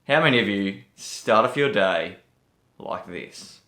How many of you start off your day like this?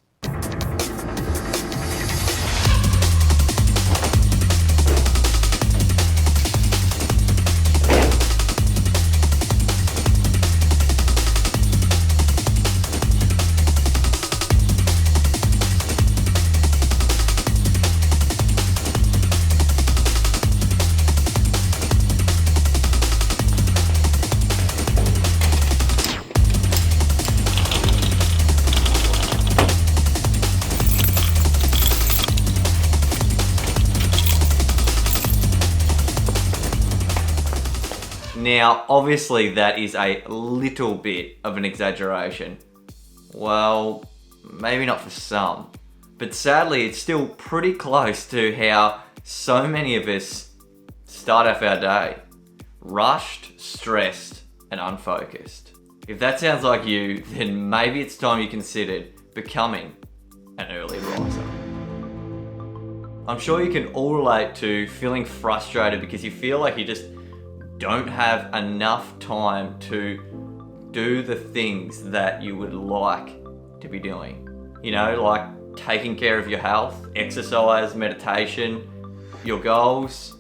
Now, obviously that is a little bit of an exaggeration. Well, maybe not for some, but sadly it's still pretty close to how so many of us start off our day. Rushed, stressed, and unfocused. If that sounds like you, then maybe it's time you considered becoming an early riser. I'm sure you can all relate to feeling frustrated because you feel like you just don't have enough time to do the things that you would like to be doing. You know, like taking care of your health, exercise, meditation, your goals,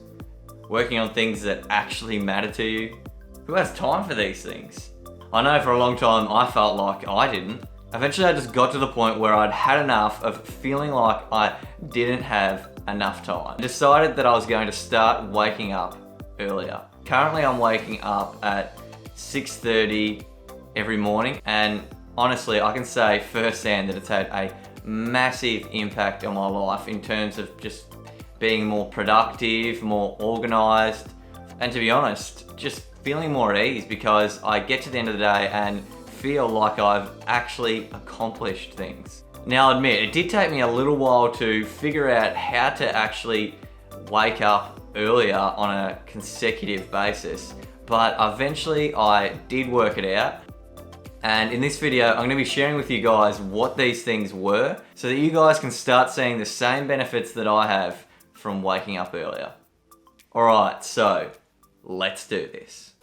working on things that actually matter to you. Who has time for these things? I know for a long time I felt like I didn't. Eventually I just got to the point where I'd had enough of feeling like I didn't have enough time. I decided that I was going to start waking up earlier. Currently I'm waking up at 6:30 every morning, and honestly I can say firsthand that it's had a massive impact on my life in terms of just being more productive, more organized, and to be honest, just feeling more at ease because I get to the end of the day and feel like I've actually accomplished things. Now, I'll admit, it did take me a little while to figure out how to actually wake up earlier on a consecutive basis, but eventually I did work it out. And in this video, I'm going to be sharing with you guys what these things were so that you guys can start seeing the same benefits that I have from waking up earlier. Alright, so let's do this.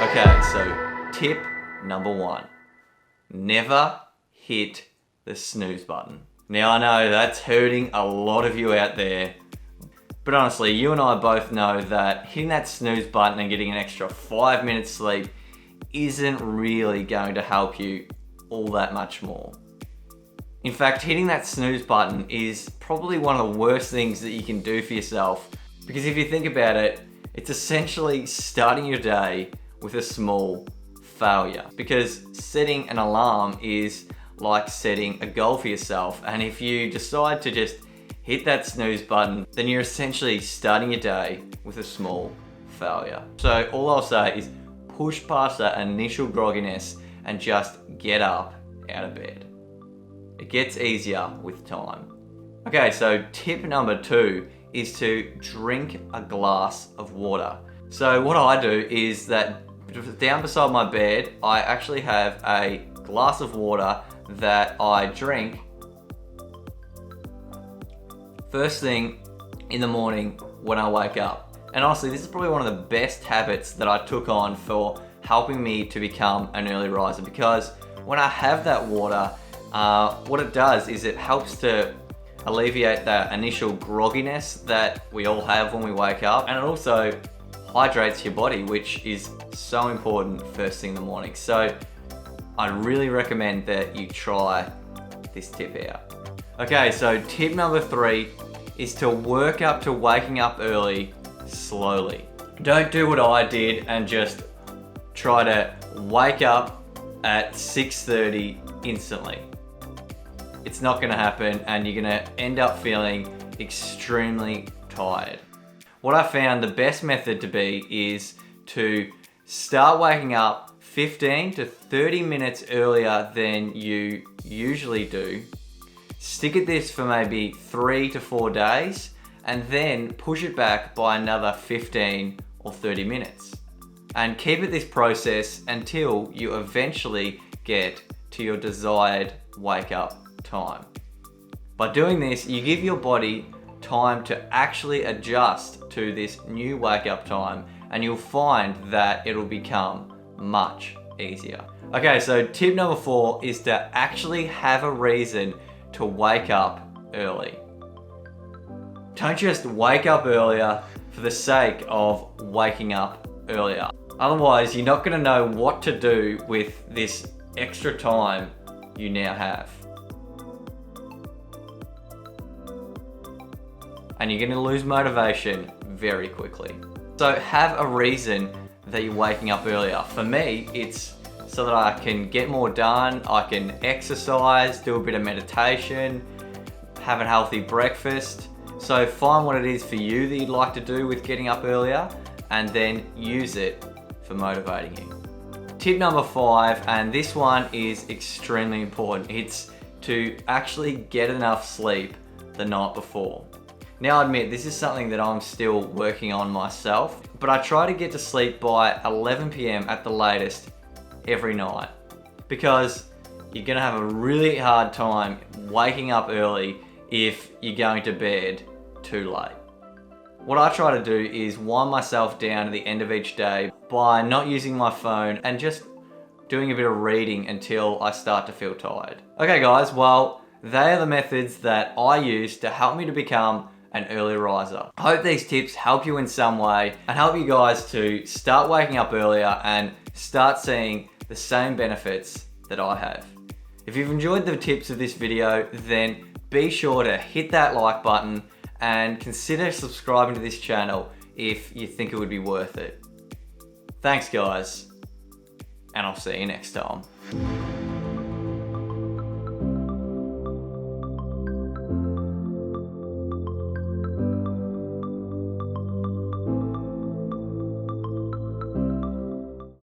Okay, so tip number 1. Never hit the snooze button. Now I know that's hurting a lot of you out there, but honestly, you and I both know that hitting that snooze button and getting an extra 5 minutes sleep isn't really going to help you all that much more. In fact, hitting that snooze button is probably one of the worst things that you can do for yourself, because if you think about it, it's essentially starting your day with a small failure, because setting an alarm is like setting a goal for yourself, and if you decide to just hit that snooze button, then you're essentially starting your day with a small failure. So all I'll say is push past that initial grogginess and just get up out of bed. It gets easier with time. Okay, so tip number 2 is to drink a glass of water. So what I do is that down beside my bed, I actually have a glass of water that I drink first thing in the morning when I wake up. And honestly, this is probably one of the best habits that I took on for helping me to become an early riser, because when I have that water, what it does is it helps to alleviate that initial grogginess that we all have when we wake up, and it also hydrates your body, which is so important first thing in the morning. So I really recommend that you try this tip out. Okay, so tip number 3 is to work up to waking up early slowly. Don't do what I did and just try to wake up at 6:30 instantly. It's not gonna happen, and you're gonna end up feeling extremely tired. What I found the best method to be is to start waking up 15 to 30 minutes earlier than you usually do. Stick at this for maybe 3 to 4 days, and then push it back by another 15 or 30 minutes. And keep at this process until you eventually get to your desired wake up time. By doing this, you give your body time to actually adjust to this new wake up time, and you'll find that it'll become much easier. Okay, so tip number 4 is to actually have a reason to wake up early. Don't just wake up earlier for the sake of waking up earlier. Otherwise, you're not going to know what to do with this extra time you now have. And you're going to lose motivation very quickly. So have a reason that you're waking up earlier. For me, it's so that I can get more done, I can exercise, do a bit of meditation, have a healthy breakfast. So find what it is for you that you'd like to do with getting up earlier, and then use it for motivating you. Tip number 5, and this one is extremely important. It's to actually get enough sleep the night before. Now I admit, this is something that I'm still working on myself, but I try to get to sleep by 11 PM at the latest every night, because you're gonna have a really hard time waking up early if you're going to bed too late. What I try to do is wind myself down at the end of each day by not using my phone and just doing a bit of reading until I start to feel tired. Okay guys, well, they are the methods that I use to help me to become an early riser. I hope these tips help you in some way and help you guys to start waking up earlier and start seeing the same benefits that I have. If you've enjoyed the tips of this video, then be sure to hit that like button and consider subscribing to this channel if you think it would be worth it. Thanks guys, and I'll see you next time.